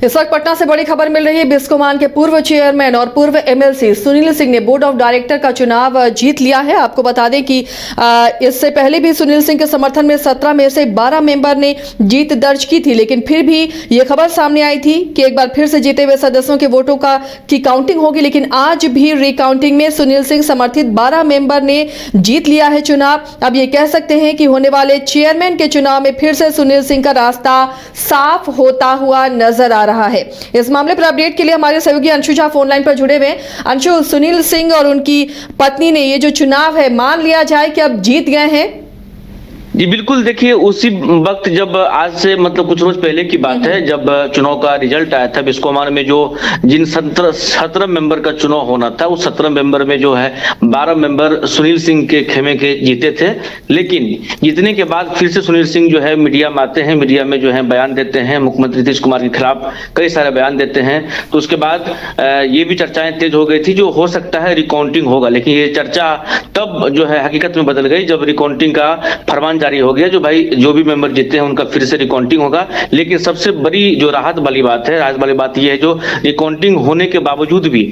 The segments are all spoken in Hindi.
इस वक्त पटना से बड़ी खबर मिल रही है। बिस्कोमान के पूर्व चेयरमैन और पूर्व एमएलसी सुनील सिंह ने बोर्ड ऑफ डायरेक्टर का चुनाव जीत लिया है। आपको बता दें कि इससे पहले भी सुनील सिंह के समर्थन में 17 में से 12 मेंबर ने जीत दर्ज की थी, लेकिन फिर भी ये खबर सामने आई थी कि एक बार फिर से जीते हुए सदस्यों के वोटों की काउंटिंग होगी। लेकिन आज भी रिकाउंटिंग में सुनील सिंह समर्थित 12 मेंबर ने जीत लिया है चुनाव। अब ये कह सकते हैं कि होने वाले चेयरमैन के चुनाव में फिर से सुनील सिंह का रास्ता साफ होता हुआ नजर आ रहा है। इस मामले पर अपडेट के लिए हमारे सहयोगी अंशु झा फोन लाइन पर जुड़े हुए हैं। अंशु, सुनील सिंह और उनकी पत्नी ने ये जो चुनाव है, मान लिया जाए कि अब जीत गए हैं? जी बिल्कुल, देखिए उसी वक्त जब आज से मतलब कुछ रोज पहले की बात है, जब चुनाव का रिजल्ट आया था बिस्कोमान में, जो जिन 17 मेंबर का चुनाव होना था, उस 17 मेंबर में जो है 12 मेंबर सुनील सिंह के खेमे के जीते थे। लेकिन जीतने के बाद फिर से सुनील सिंह जो है मीडिया में आते हैं, मीडिया में जो है बयान देते हैं, मुख्यमंत्री नीतीश कुमार के खिलाफ कई सारे बयान देते हैं। तो उसके बाद ये भी चर्चाएं तेज हो गई थी, जो हो सकता है रिकाउंटिंग होगा। लेकिन ये चर्चा तब जो है हकीकत में बदल गई जब रिकाउंटिंग का फरमान जारी हो गया, जो भाई जो भी मेंबर जीते हैं उनका फिर से रिकाउंटिंग होगा। लेकिन सबसे बड़ी जो राहत वाली बात है, राहत वाली बात यह है, जो रिकाउंटिंग होने के बावजूद भी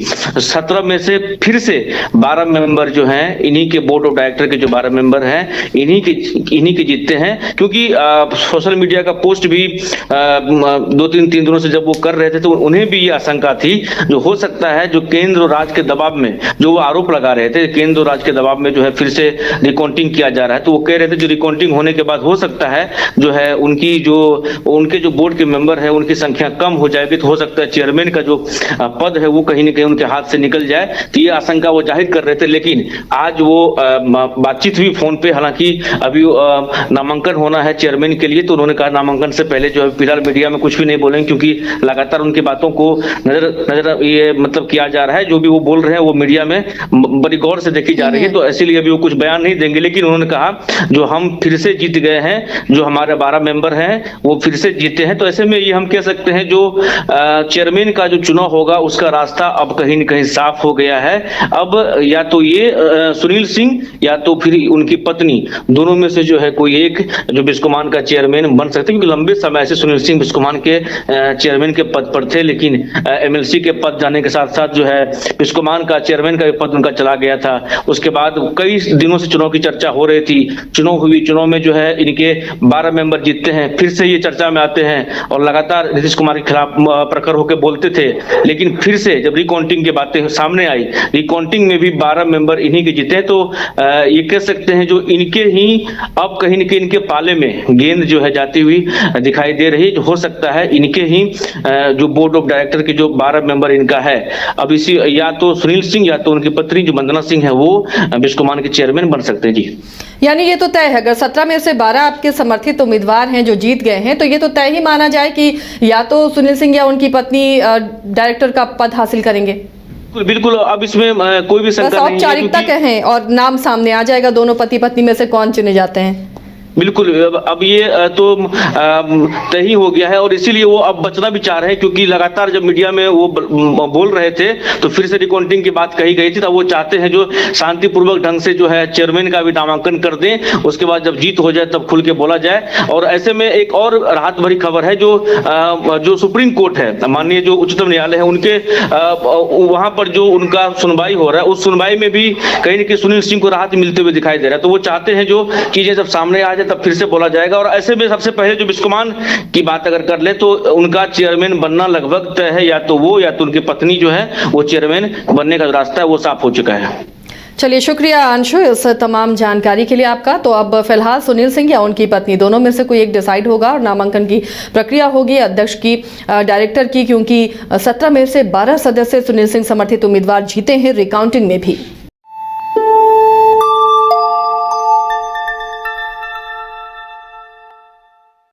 17 में से फिर से 12 मेंबर जो हैं, इन्हीं के बोर्ड ऑफ डायरेक्टर के जो 12 मेंबर हैं, इन्हीं के जीतते हैं। क्योंकि सोशल मीडिया का पोस्ट भी 2-3 दिनों से जब वो कर रहे थे, तो उन्हें भी ये आशंका थी, जो हो सकता है जो केंद्र और राज्य के दबाव में जो वो आरोप लगा रहे थे, केंद्र और राज्य के दबाव में जो है फिर से रिकाउंटिंग किया जा रहा है। तो वो कह रहे थे जो रिकाउंटिंग होने के बाद हो सकता है जो है उनके जो बोर्ड के मेंबर है उनकी संख्या कम हो जाएगी, तो हो सकता है चेयरमैन का जो पद है वो कहीं ना कहीं उनके हाथ से निकल जाए। तो ये आशंका वो जाहिर कर रहे थे। लेकिन आज वो बातचीत हुई फोन पे, हालांकि अभी नामांकन होना है चेयरमैन के लिए, तो उन्होंने कहा नामांकन से पहले जो है फिलहाल मीडिया में कुछ भी नहीं बोलेंगे, क्योंकि लगातार उनकी बातों को नजर ये मतलब किया जा रहा है। जो भी वो बोल रहे हैं वो मीडिया में बड़ी गौर से देखी जा रही है, तो इसीलिए अभी वो कुछ बयान नहीं देंगे। लेकिन उन्होंने कहा जो हम फिर से जीत गए हैं, जो हमारे 12 मेंबर हैं वो फिर से जीते हैं। तो ऐसे में ये हम कह सकते हैं जो चेयरमैन का जो चुनाव होगा उसका रास्ता अब कहीं न कहीं साफ हो गया है। अब या तो ये सुनील सिंह या तो फिर उनकी पत्नी, दोनों में से जो है कोई एक जो बिस्कोमान का चेयरमैन बन सकते हैं। क्योंकि लंबे समय से सुनील सिंह बिस्कोमान के चेयरमैन के पद पर थे, लेकिन एमएलसी के पद जाने के साथ साथ जो है बिस्कोमान का चेयरमैन का पद उनका चला गया था। उसके बाद कई दिनों से चुनाव की चर्चा हो रही थी, चुनाव हुई, चुनाव में जो है इनके 12 मेंबर जीतते हैं, फिर से ये चर्चा में आते हैं और लगातार नीतीश कुमार के खिलाफ प्रखर होकर बोलते थे। लेकिन फिर से जब रिकाउंटिंग की बातें सामने आई, रिकाउंटिंग में भी 12 मेंबर इन्हीं के जीते हैं। तो ये कह सकते हैं जो इनके ही अब कहीं न कहीं इनके पाले में गेंद जो है जाती हुई दिखाई दे रही है। जो हो सकता है इनके ही जो बोर्ड ऑफ डायरेक्टर के जो 12 मेंबर इनका है, अब इसी या तो सुनील सिंह या तो उनकी पत्नी जो वंदना सिंह है वो बिस्कोमान के चेयरमैन बन सकते हैं। जी, यानी ये तो तय है, अगर 17 में से 12 आपके समर्थित उम्मीदवार हैं जो जीत गए हैं, तो ये तो तय ही माना जाए कि या तो सुनील सिंह या उनकी पत्नी डायरेक्टर का पद हासिल करेंगे। बिल्कुल, अब इसमें कोई भी शंका नहीं है, औपचारिकता कहें और नाम सामने आ जाएगा, दोनों पति पत्नी में से कौन चुने जाते हैं। बिल्कुल, अब ये तो तय ही हो गया है और इसीलिए वो अब बचना भी चाह रहे हैं, क्योंकि लगातार जब मीडिया में वो बोल रहे थे तो फिर से रिकाउंटिंग की बात कही गई थी। तो वो चाहते हैं जो शांतिपूर्वक ढंग से जो है चेयरमैन का भी नामांकन कर दें, उसके बाद जब जीत हो जाए तब खुल के बोला जाए। और ऐसे में एक और राहत भरी खबर है, जो सुप्रीम कोर्ट है, माननीय जो उच्चतम न्यायालय है, उनके वहां पर जो उनका सुनवाई हो रहा है, उस सुनवाई में भी कहीं न कहीं सुनील सिंह को राहत मिलते हुए दिखाई दे रहा है। तो वो चाहते हैं जो चीजें जब सामने आ तब फिर से बोला जाएगा। और ऐसे में सबसे पहले जो बिस्कोमान की बात अगर कर ले तो उनका चेयरमैन बनना लगभग तय है, या तो वो या तो उनकी पत्नी जो है वो चेयरमैन बनने का रास्ता है वो साफ हो चुका है। चलिए, शुक्रिया अंशु इस तमाम जानकारी के लिए आपका। तो अब फिलहाल सुनील सिंह या उनकी पत्नी, दोनों में से कोई एक डिसाइड होगा और नामांकन की प्रक्रिया होगी अध्यक्ष की, डायरेक्टर की, क्योंकि 17 में से 12 सदस्य सुनील सिंह समर्थित उम्मीदवार जीते हैं रिकाउंटिंग में भी।